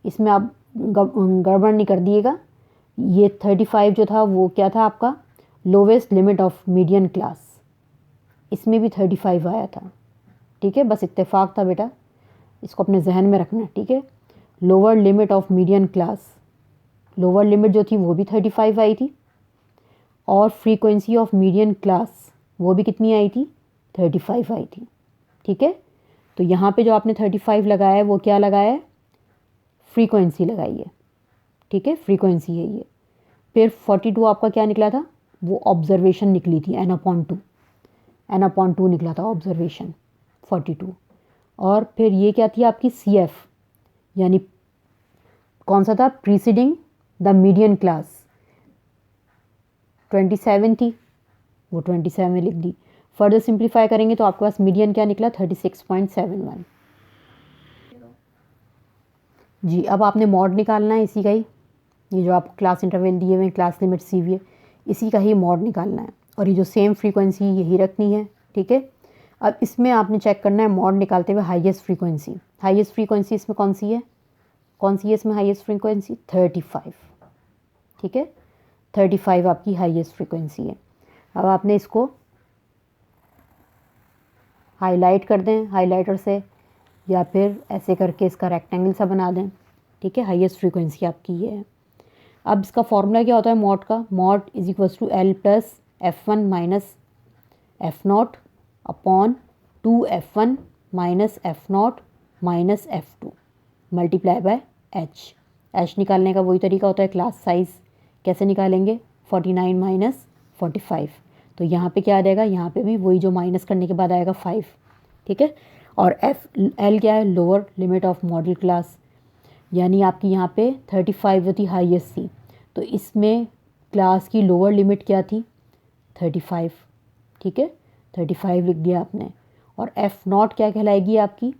इसमें आप गड़बड़ नहीं कर दिएगा, ये 35 जो था वो क्या था आपका lowest limit of median class, इसमें भी 35 आया था। ठीक है, बस इत्तेफाक था बेटा, इसको अपने जहन में रखना। ठीक है, lower limit of median class, lower limit जो थी वो भी 35 आई थी, और फ्रीक्वेंसी ऑफ मीडियन क्लास वो भी कितनी आई थी 35 आई थी। ठीक है, तो यहाँ पे जो आपने 35 लगाया है वो क्या लगाया है फ्रीक्वेंसी लगाई है। ठीक है, फ्रीक्वेंसी है ये। फिर 42 आपका क्या निकला था वो ऑब्जर्वेशन निकली थी एन अपॉन 2, एन अपॉन 2 निकला था ऑब्जर्वेशन 42। और फिर ये क्या थी आपकी सी एफ, यानी कौन सा था प्रीसीडिंग द मीडियन क्लास 27 थी, वो 27 लिख दी। फर्दर सिंप्लीफाई करेंगे तो आपके पास मीडियन क्या निकला 36.71। जी, अब आपने मॉड निकालना है इसी का ही, ये जो आप क्लास इंटरवल दिए हुए हैं क्लास लिमिट सी वी है इसी का ही मॉड निकालना है, और ये जो सेम फ्रीक्वेंसी यही रखनी है। ठीक है, अब इसमें आपने चेक करना है मॉड निकालते हुए हाईएस्ट फ्रीक्वेंसी। हाईएस्ट फ्रीक्वेंसी इसमें कौन सी है, कौन सी है इसमें हाईएस्ट फ्रीक्वेंसी 35। ठीक है, 35 आपकी हाईएस्ट फ्रीक्वेंसी है। अब आपने इसको हाईलाइट कर दें हाईलाइटर से, या फिर ऐसे करके इसका रेक्टेंगल सा बना दें। ठीक है, हाईएस्ट फ्रीक्वेंसी आपकी ये है। अब इसका फॉर्मूला क्या होता है मॉड का, mode is equals to L plus F1 minus F0 upon 2F1 minus F0 minus F2 multiply by H. H निकालने का वही तरीका होता है क्लास साइज़, कैसे निकालेंगे 49 माइनस 45। तो यहाँ पे क्या आ जाएगा, यहाँ पे भी वही जो माइनस करने के बाद आएगा 5। ठीक है, और एल क्या है lower limit of model class, यानी आपकी यहाँ पे 35 जो थी हाईएस्ट थी, तो इसमें क्लास की लोअर लिमिट क्या थी 35। ठीक है, 35 लिख दिया आपने। और F0 क्या कहलाएगी आपकी,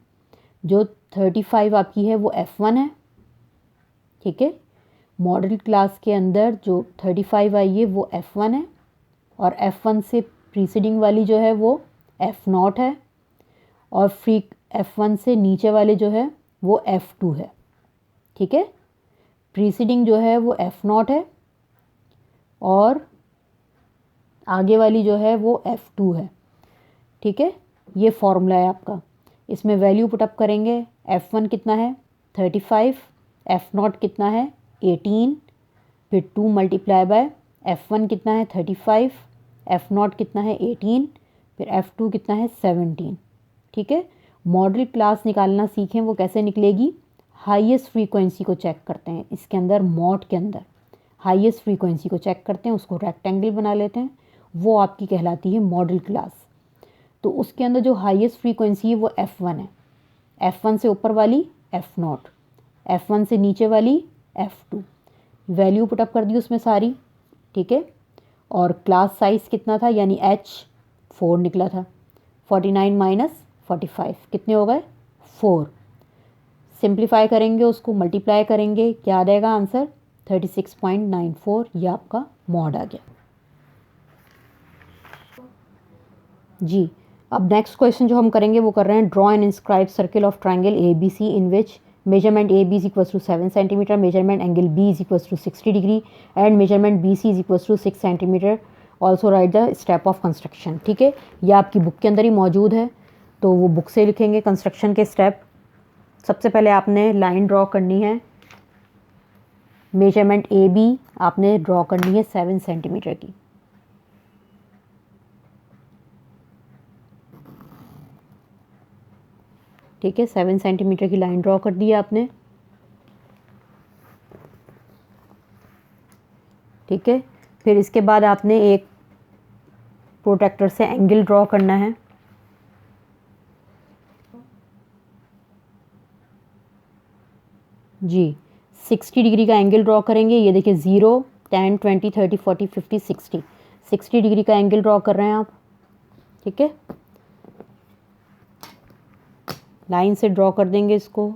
जो 35 आपकी है वो F1 है। ठीक है, मॉडल क्लास के अंदर जो 35 आई है वो F1 है, और F1 से प्रीसीडिंग वाली जो है वो F0 है, और फ्री F1 से नीचे वाले जो है वो F2 है। ठीक है, प्रीसीडिंग जो है वो F0 है, और आगे वाली जो है वो F2 है। ठीक है, ये फॉर्मूला है आपका। इसमें वैल्यू पुटअप करेंगे, F1 कितना है 35, F0 कितना है 18, फिर 2 मल्टीप्लाई बाय F1 कितना है 35, F0 कितना है 18, फिर F2 कितना है 17। ठीक है, मॉडल क्लास निकालना सीखें वो कैसे निकलेगी, हाईएस्ट फ्रीक्वेंसी को चेक करते हैं इसके अंदर, मॉड के अंदर हाईएस्ट फ्रीक्वेंसी को चेक करते हैं, उसको रेक्टेंगल बना लेते हैं, वो आपकी कहलाती है मॉडल क्लास। तो उसके अंदर जो हाईएस्ट फ्रीक्वेंसी है वो F1 है, F1 से ऊपर वाली F0, F1 से नीचे वाली F2। वैल्यू पुटअप कर दी उसमें सारी। ठीक है, और क्लास साइज़ कितना था यानी H 4 निकला था। 49 माइनस 45 कितने हो गए 4। सिंप्लीफाई करेंगे उसको, मल्टीप्लाई करेंगे, क्या आ जाएगा आंसर 36.94। ये आपका मॉड आ गया। जी, अब नेक्स्ट क्वेश्चन जो हम करेंगे वो कर रहे हैं draw and inscribe circle of triangle ABC in which measurement AB is equals to 7 centimeter, measurement angle B is equals to 60 degree and measurement BC is equals to 6 centimeter. Also write the step of construction. ठीक है, ये आपकी book के अंदर ही मौजूद है, तो वो बुक से लिखेंगे कंस्ट्रक्शन के स्टेप। सबसे पहले आपने लाइन ड्रॉ करनी है, मेजरमेंट AB आपने ड्रॉ करनी है 7 सेंटीमीटर की। ठीक है, 7 सेंटीमीटर की लाइन ड्रॉ कर दी है आपने। ठीक है, फिर इसके बाद आपने एक प्रोट्रैक्टर से एंगल ड्रॉ करना है। जी 60 डिग्री का एंगल ड्रॉ करेंगे। ये देखिए 0, 10, 20, 30, 40, 50, 60 डिग्री का एंगल ड्रॉ कर रहे हैं आप। ठीक है, लाइन से ड्रॉ कर देंगे इसको।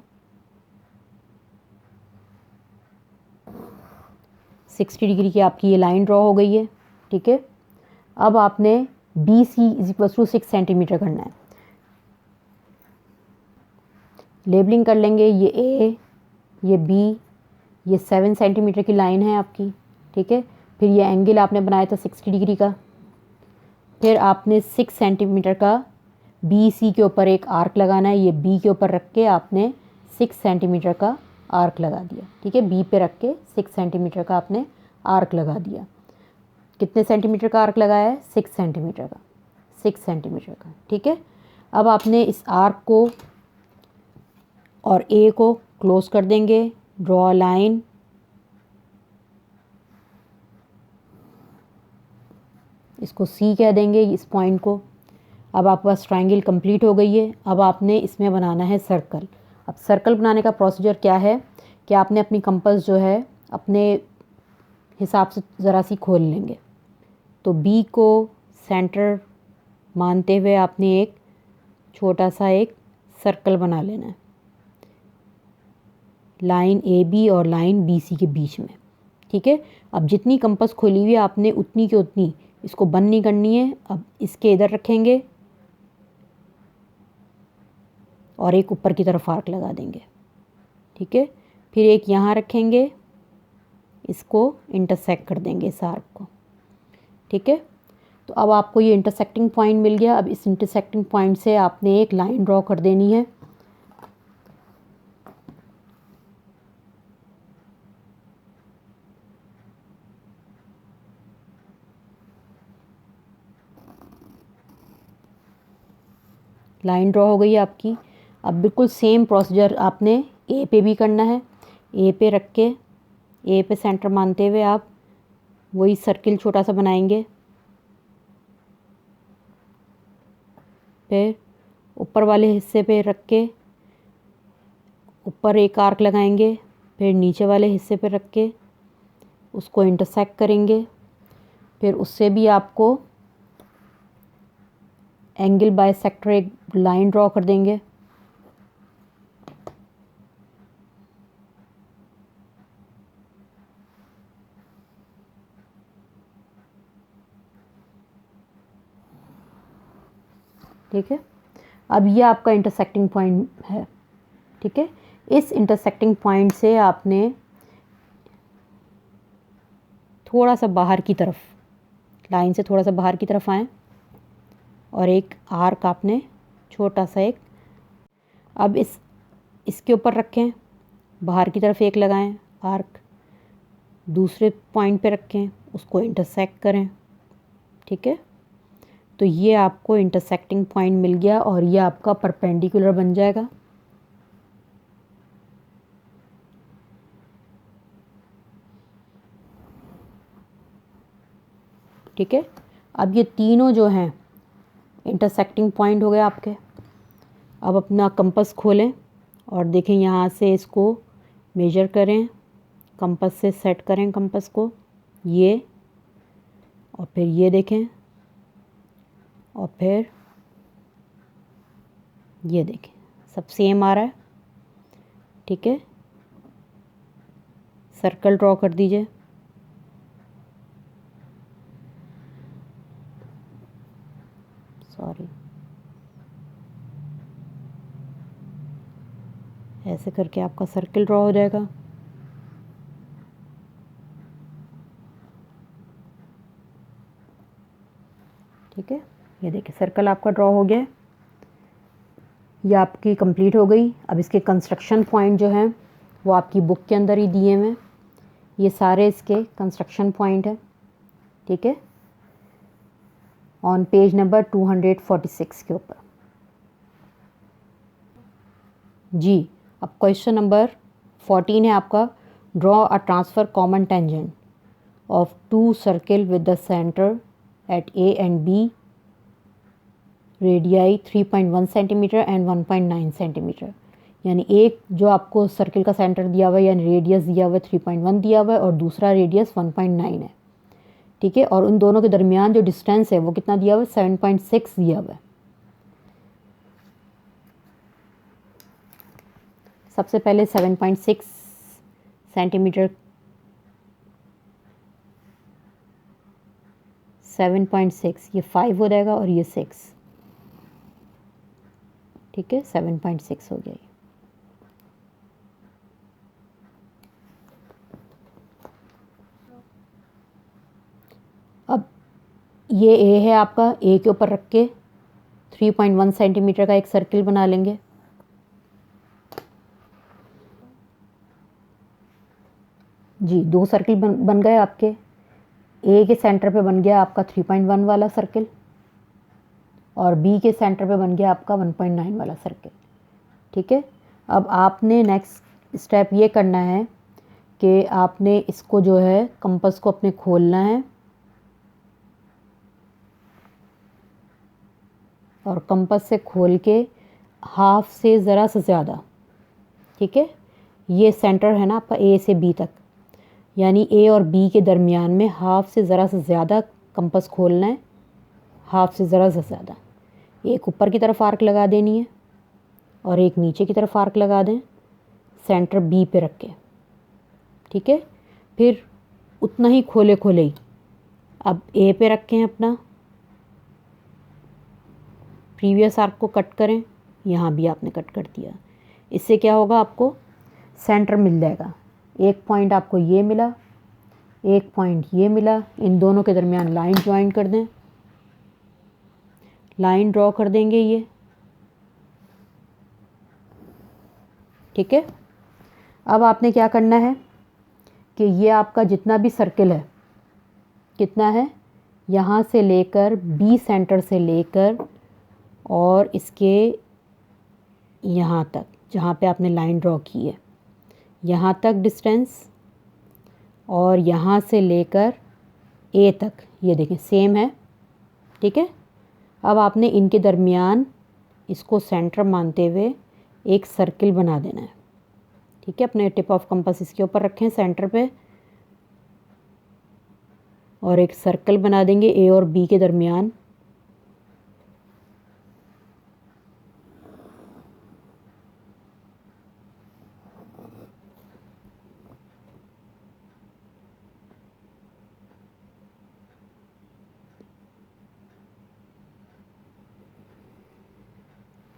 60 डिग्री की आपकी ये लाइन ड्रॉ हो गई है। ठीक है, अब आपने B C is equal to 6 centimetre करना है। लेबलिंग कर लेंगे, ये ए, ये बी, ये 7 सेंटीमीटर की लाइन है आपकी। ठीक है, फिर ये एंगल आपने बनाया था 60 डिग्री का। फिर आपने 6 सेंटीमीटर का बी सी के ऊपर एक आर्क लगाना है। ये बी के ऊपर रख के आपने 6 सेंटीमीटर का आर्क लगा दिया। ठीक है, बी पे रख के 6 सेंटीमीटर का आपने आर्क लगा दिया। कितने सेंटीमीटर का आर्क लगाया है? 6 सेंटीमीटर का, 6 सेंटीमीटर का। ठीक है, अब आपने इस आर्क को और ए को क्लोज कर देंगे। ड्रॉ लाइन, इसको सी कह देंगे इस पॉइंट को। अब आपके पास ट्रायंगल कंप्लीट हो गई है। अब आपने इसमें बनाना है सर्कल। अब सर्कल बनाने का प्रोसीजर क्या है कि आपने अपनी कंपास जो है अपने हिसाब से ज़रा सी खोल लेंगे। तो बी को सेंटर मानते हुए आपने एक छोटा सा एक सर्कल बना लेना है, लाइन ए बी और लाइन बी सी के बीच में। ठीक है, अब जितनी कंपास खोली हुई है आपने उतनी की उतनी इसको बंद नहीं करनी है। अब इसके इधर रखेंगे और एक ऊपर की तरफ आर्क लगा देंगे। ठीक है, फिर एक यहाँ रखेंगे, इसको इंटरसेक्ट कर देंगे इस आर्क को। ठीक है, तो अब आपको ये इंटरसेक्टिंग पॉइंट मिल गया। अब इस इंटरसेक्टिंग पॉइंट से आपने एक लाइन ड्रॉ कर देनी है। लाइन ड्रॉ हो गई है आपकी। अब बिल्कुल सेम प्रोसीजर आपने ए पे भी करना है। ए पे रख के, ए पे सेंटर मानते हुए आप वही सर्किल छोटा सा बनाएंगे। फिर ऊपर वाले हिस्से पे रख के ऊपर एक आर्क लगाएंगे। फिर नीचे वाले हिस्से पे रख के उसको इंटरसेक्ट करेंगे। फिर उससे भी आपको एंगल बाइसेक्टर एक लाइन ड्रॉ कर देंगे। ठीक है, अब ये आपका इंटरसेक्टिंग पॉइंट है। ठीक है, इस इंटरसेक्टिंग पॉइंट से आपने थोड़ा सा बाहर की तरफ, लाइन से थोड़ा सा बाहर की तरफ आए और एक आर्क आपने छोटा सा एक, अब इसके ऊपर रखें, बाहर की तरफ एक लगाएं आर्क, दूसरे पॉइंट पे रखें, उसको इंटरसेक्ट करें। ठीक है, तो ये आपको इंटरसेक्टिंग पॉइंट मिल गया और ये आपका परपेंडिकुलर बन जाएगा। ठीक है, अब ये तीनों जो हैं इंटरसेक्टिंग पॉइंट हो गए आपके। अब अपना कंपास खोलें और देखें, यहाँ से इसको मेजर करें, कंपास से सेट करें कंपास को, ये, और फिर ये देखें, और फिर ये देखें, सब सेम आ रहा है। ठीक है, सर्कल ड्रॉ कर दीजिए। सॉरी, ऐसे करके आपका सर्कल ड्रॉ हो जाएगा। ठीक है, ये देखिए सर्कल आपका ड्रॉ हो गया। ये आपकी कंप्लीट हो गई। अब इसके कंस्ट्रक्शन पॉइंट जो हैं वो आपकी बुक के अंदर ही दिए हुए हैं। ये सारे इसके कंस्ट्रक्शन पॉइंट हैं। ठीक है, ऑन पेज नंबर 246 के ऊपर। जी, अब क्वेश्चन नंबर 14 है आपका, draw a transfer common tangent of two circle with the centre at A and B radii 3.1 centimetre and 1.9 centimetre. यानी एक जो आपको सर्किल का सेंटर दिया हुआ है यानी रेडियस दिया हुआ है 3.1 दिया हुआ है और दूसरा रेडियस 1.9 है, ठीक है। और उन दोनों के दरमियान जो डिस्टेंस है वो कितना दिया हुआ है, 7.6 दिया हुआ है। सबसे पहले 7.6 सेंटीमीटर 7.6 ये 5 हो जाएगा और ये 6, ठीक है। 7.6 हो गया ये। अब ये ए है आपका, ए के ऊपर रख के 3.1 सेंटीमीटर का एक सर्किल बना लेंगे। जी, दो सर्किल बन गए आपके। ए के सेंटर पे बन गया आपका 3.1 वाला सर्किल और बी के सेंटर पे बन गया आपका 1.9 वाला सर्किल, ठीक है। अब आपने नेक्स्ट स्टेप ये करना है कि आपने इसको जो है कंपास को अपने खोलना है और कंपास से खोल के हाफ से ज़रा से ज़्यादा, ठीक है। ये सेंटर है ना आपका ए से बी तक, यानी ए और बी के दरमियान में हाफ से ज़रा से ज़्यादा कंपास खोलना है, हाफ से ज़रा से ज़्यादा। एक ऊपर की तरफ आर्क लगा देनी है और एक नीचे की तरफ आर्क लगा दें सेंटर बी पे रख के, ठीक है। फिर उतना ही खोले खोले ही अब ए पे रखें अपना प्रीवियस आर्क को कट करें, यहाँ भी आपने कट कर दिया। इससे क्या होगा, आपको सेंटर मिल जाएगा। एक पॉइंट आपको ये मिला, एक पॉइंट ये मिला, इन दोनों के दरमियान लाइन ज्वाइन कर दें, लाइन ड्रॉ कर देंगे ये, ठीक है। अब आपने क्या करना है कि ये आपका जितना भी सर्किल है, कितना है, यहाँ से लेकर बी सेंटर से लेकर और इसके यहाँ तक जहाँ पे आपने लाइन ड्रॉ की है, यहाँ तक डिस्टेंस और यहाँ से लेकर ए तक, ये देखें सेम है, ठीक है। अब आपने इनके दरमियान इसको सेंटर मानते हुए एक सर्किल बना देना है, ठीक है। अपने टिप ऑफ कंपास इसके ऊपर रखें सेंटर पे और एक सर्कल बना देंगे ए और बी के दरमियान।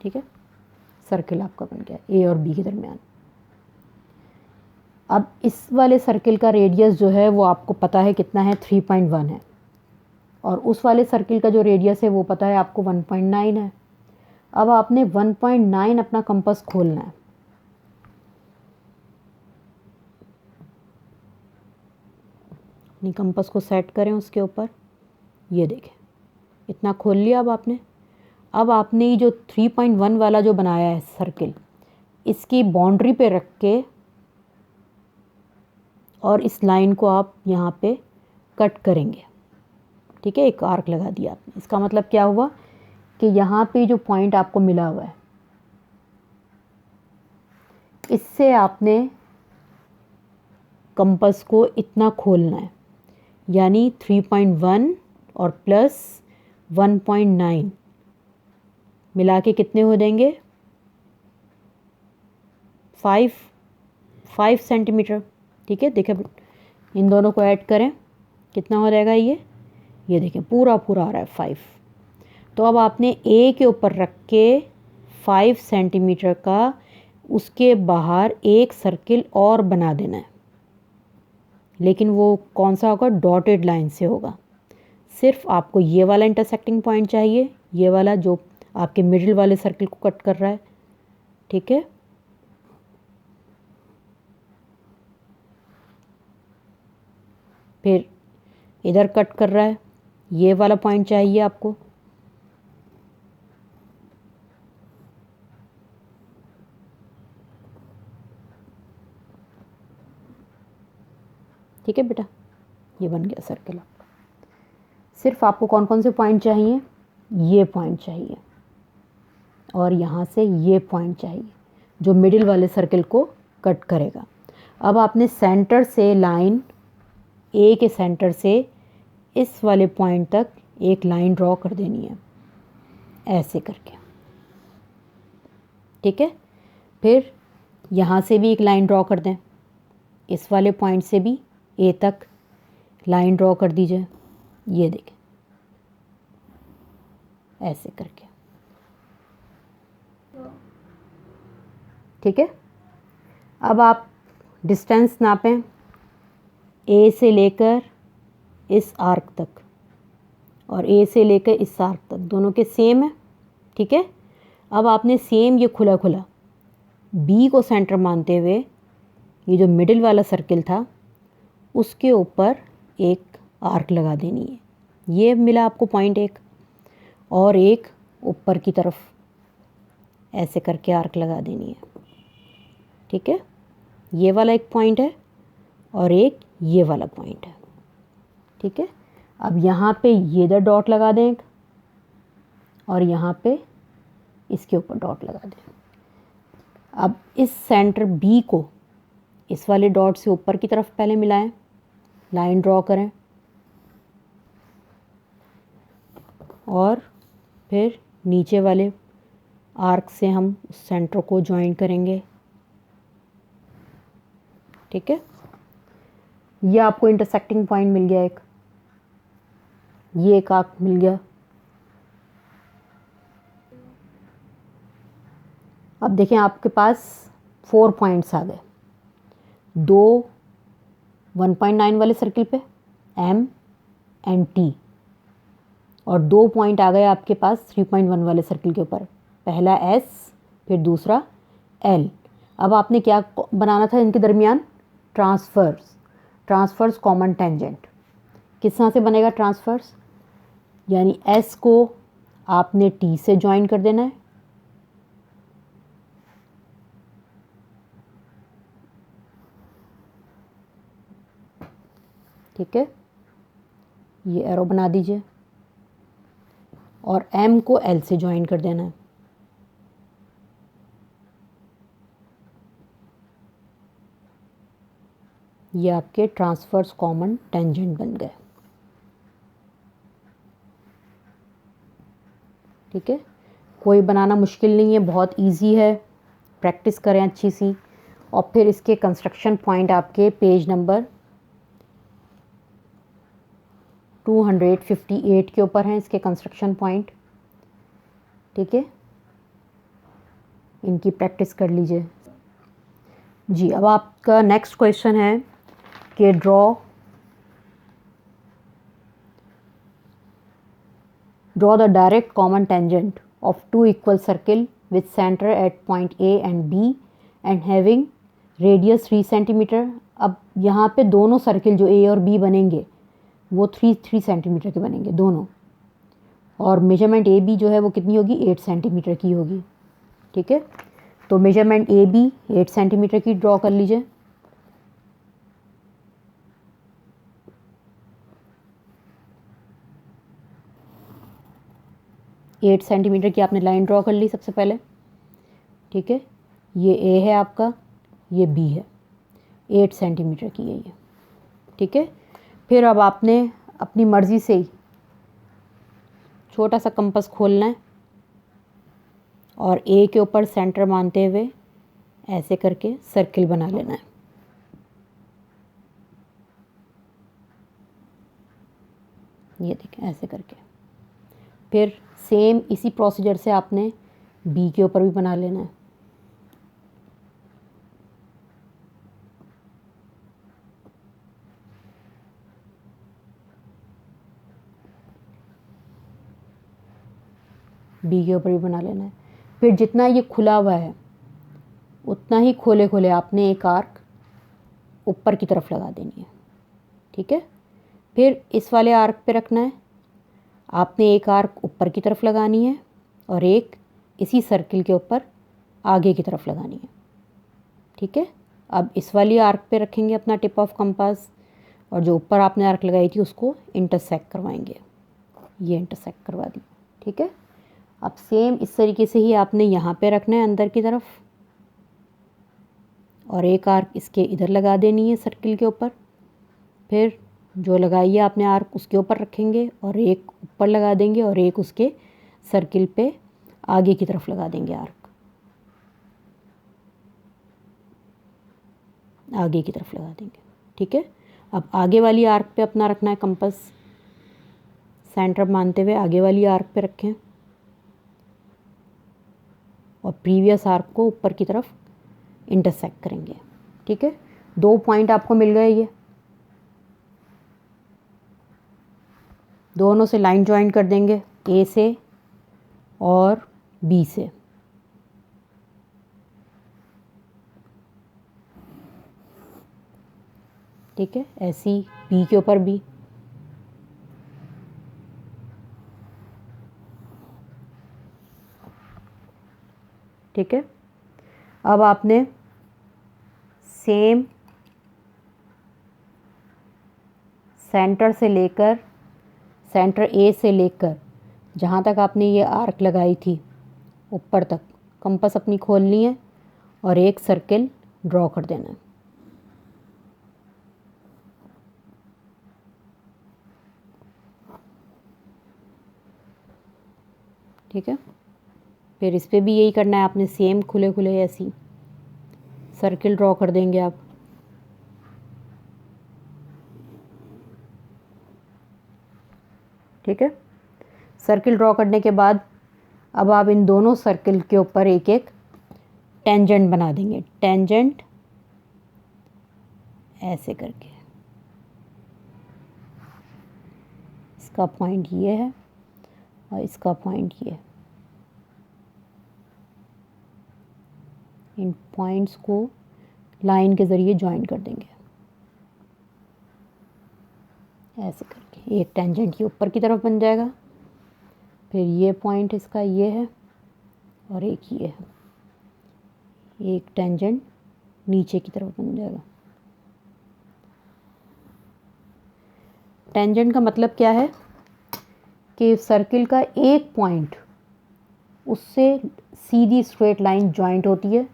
ठीक है, सर्किल आपका बन गया ए और बी के दरमियान। अब इस वाले सर्किल का रेडियस जो है वो आपको पता है कितना है, 3.1 है, और उस वाले सर्किल का जो रेडियस है वो पता है आपको 1.9 है। अब आपने 1.9 अपना कंपास खोलना है, अपनी कंपास को सेट करें उसके ऊपर, ये देखें इतना खोल लिया। अब आपने ये जो 3.1 वाला जो बनाया है सर्किल, इसकी बाउंड्री पे रख के और इस लाइन को आप यहाँ पे कट करेंगे, ठीक है। एक आर्क लगा दिया आपने। इसका मतलब क्या हुआ कि यहाँ पे जो पॉइंट आपको मिला हुआ है, इससे आपने कंपास को इतना खोलना है, यानी 3.1 और प्लस 1.9 मिला के कितने हो देंगे, 5 सेंटीमीटर, ठीक है। देखें इन दोनों को ऐड करें कितना हो जाएगा, ये देखें पूरा पूरा आ रहा है 5। तो अब आपने ए के ऊपर रख के 5 सेंटीमीटर का उसके बाहर एक सर्किल और बना देना है, लेकिन वो कौन सा होगा, डॉटेड लाइन से होगा। सिर्फ आपको ये वाला इंटरसेक्टिंग पॉइंट चाहिए, ये वाला जो आपके मिडिल वाले सर्किल को कट कर रहा है, ठीक है। फिर इधर कट कर रहा है, ये वाला पॉइंट चाहिए आपको, ठीक है बेटा। ये बन गया सर्किल आपका। सिर्फ आपको कौन कौन से पॉइंट चाहिए, ये पॉइंट चाहिए, और यहाँ से ये पॉइंट चाहिए जो मिडिल वाले सर्किल को कट करेगा। अब आपने सेंटर से लाइन ए के सेंटर से इस वाले पॉइंट तक एक लाइन ड्रॉ कर देनी है ऐसे करके, ठीक है। फिर यहाँ से भी एक लाइन ड्रॉ कर दें, इस वाले पॉइंट से भी ए तक लाइन ड्रॉ कर दीजिए, ये देखें ऐसे करके, ठीक है। अब आप डिस्टेंस नापें ए से लेकर इस आर्क तक और ए से लेकर इस आर्क तक, दोनों के सेम है, ठीक है। अब आपने सेम ये खुला खुला बी को सेंटर मानते हुए ये जो मिडिल वाला सर्किल था उसके ऊपर एक आर्क लगा देनी है। ये मिला आपको पॉइंट एक, और एक ऊपर की तरफ ऐसे करके आर्क लगा देनी है, ठीक है। ये वाला एक पॉइंट है और एक ये वाला पॉइंट है, ठीक है। अब यहाँ पे ये इधर डॉट लगा दें और यहाँ पे इसके ऊपर डॉट लगा दें। अब इस सेंटर बी को इस वाले डॉट से ऊपर की तरफ पहले मिलाएं, लाइन ड्रॉ करें और फिर नीचे वाले आर्क से हम उस सेंटर को ज्वाइन करेंगे, ठीक है। ये आपको इंटरसेक्टिंग पॉइंट मिल गया, एक ये एक आर्क मिल गया। अब देखें आपके पास 4 पॉइंट्स आ गए, 2 1.9 वाले सर्किल पे M एंड T, और 2 पॉइंट आ गए आपके पास 3.1 वाले सर्किल के ऊपर, पहला S फिर दूसरा L। अब आपने क्या बनाना था इनके दरमियान, ट्रांसफर्स कॉमन टेंजेंट। किस तरह से बनेगा ट्रांसफर्स, यानी S को आपने T से ज्वाइन कर देना है, ठीक है, ये एरो बना दीजिए, और M को L से ज्वाइन कर देना है। ये आपके ट्रांसफर्स कॉमन टेंजेंट बन गए, ठीक है। कोई बनाना मुश्किल नहीं है, बहुत इजी है, प्रैक्टिस करें अच्छी सी। और फिर इसके कंस्ट्रक्शन पॉइंट आपके पेज नंबर 258 के ऊपर हैं इसके कंस्ट्रक्शन पॉइंट, ठीक है। इनकी प्रैक्टिस कर लीजिए जी। अब आपका नेक्स्ट क्वेश्चन है कि draw the direct common tangent of 2 equal circle with centre at point A and B and having radius 3 centimetre. अब यहाँ पे दोनों सर्किल जो A और B बनेंगे वो 3 सेंटीमीटर के बनेंगे दोनों, और मेजरमेंट AB जो है वो कितनी होगी, 8 सेंटीमीटर की होगी, ठीक है। तो मेजरमेंट AB 8 सेंटीमीटर की ड्रॉ कर लीजिए। एट सेंटीमीटर की आपने लाइन ड्रॉ कर ली सबसे पहले, ठीक है। ये A है आपका, ये B है, 8 सेंटीमीटर की है ये, ठीक है। फिर अब आपने अपनी मर्ज़ी से ही छोटा सा कंपास खोलना है और A के ऊपर सेंटर मानते हुए ऐसे करके सर्किल बना लेना है, ये देखें ऐसे करके। फिर सेम इसी प्रोसीजर से आपने B के ऊपर भी बना लेना है, B के ऊपर भी बना लेना है। फिर जितना ये खुला हुआ है उतना ही खोले खोले आपने एक आर्क ऊपर की तरफ लगा देनी है, ठीक है। फिर इस वाले आर्क पे रखना है, आपने एक आर्क ऊपर की तरफ लगानी है और एक इसी सर्किल के ऊपर आगे की तरफ लगानी है, ठीक है। अब इस वाली आर्क पे रखेंगे अपना टिप ऑफ कंपास, और जो ऊपर आपने आर्क लगाई थी उसको इंटरसेक्ट करवाएंगे, ये इंटरसेक्ट करवा दी, ठीक है। अब सेम इस तरीके से ही आपने यहाँ पे रखना है अंदर की तरफ, और एक आर्क इसके इधर लगा देनी है सर्किल के ऊपर। फिर जो लगाई है आपने आर्क उसके ऊपर रखेंगे और एक ऊपर लगा देंगे और एक उसके सर्किल पे आगे की तरफ लगा देंगे आर्क, आगे की तरफ लगा देंगे। ठीक है, अब आगे वाली आर्क पे अपना रखना है कंपास, सेंटर मानते हुए आगे वाली आर्क पे रखें और प्रीवियस आर्क को ऊपर की तरफ इंटरसेक्ट करेंगे। ठीक है, 2 पॉइंट आपको मिल गए, ये दोनों से लाइन ज्वाइन कर देंगे, ए से और बी से। ठीक है, ऐसी बी के ऊपर भी। ठीक है, अब आपने सेम सेंटर से लेकर, सेंटर ए से लेकर जहाँ तक आपने ये आर्क लगाई थी ऊपर तक कंपास अपनी खोलनी है और एक सर्किल ड्रॉ कर देना है। ठीक है, फिर इस पे भी यही करना है आपने, सेम खुले खुले ऐसी सर्किल ड्रॉ कर देंगे आप। ठीक है, सर्किल ड्रॉ करने के बाद अब आप इन दोनों सर्किल के ऊपर एक एक टेंजेंट बना देंगे, टेंजेंट ऐसे करके। इसका पॉइंट ये है और इसका पॉइंट ये। इन पॉइंट्स को लाइन के ज़रिए ज्वाइन कर देंगे ऐसे करके। एक टेंजेंट ये ऊपर की तरफ बन जाएगा, फिर ये पॉइंट इसका ये है और एक ये है, एक टेंजेंट नीचे की तरफ बन जाएगा। टेंजेंट का मतलब क्या है कि सर्किल का एक पॉइंट उससे सीधी स्ट्रेट लाइन जॉइंट होती है,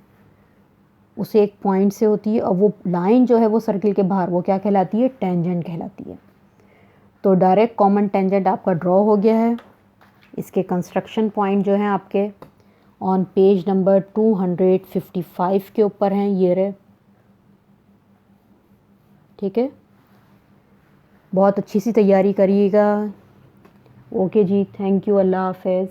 उस एक पॉइंट से होती है, और वो लाइन जो है वो सर्किल के बाहर, वो क्या कहलाती है, टेंजेंट कहलाती है। तो डायरेक्ट कॉमन टेंजेंट आपका ड्रॉ हो गया है। इसके कंस्ट्रक्शन पॉइंट जो हैं आपके ऑन पेज नंबर 255 के ऊपर हैं, ये रहे। ठीक है, बहुत अच्छी सी तैयारी करिएगा। ओके जी, थैंक यू, अल्लाह हाफ़िज़।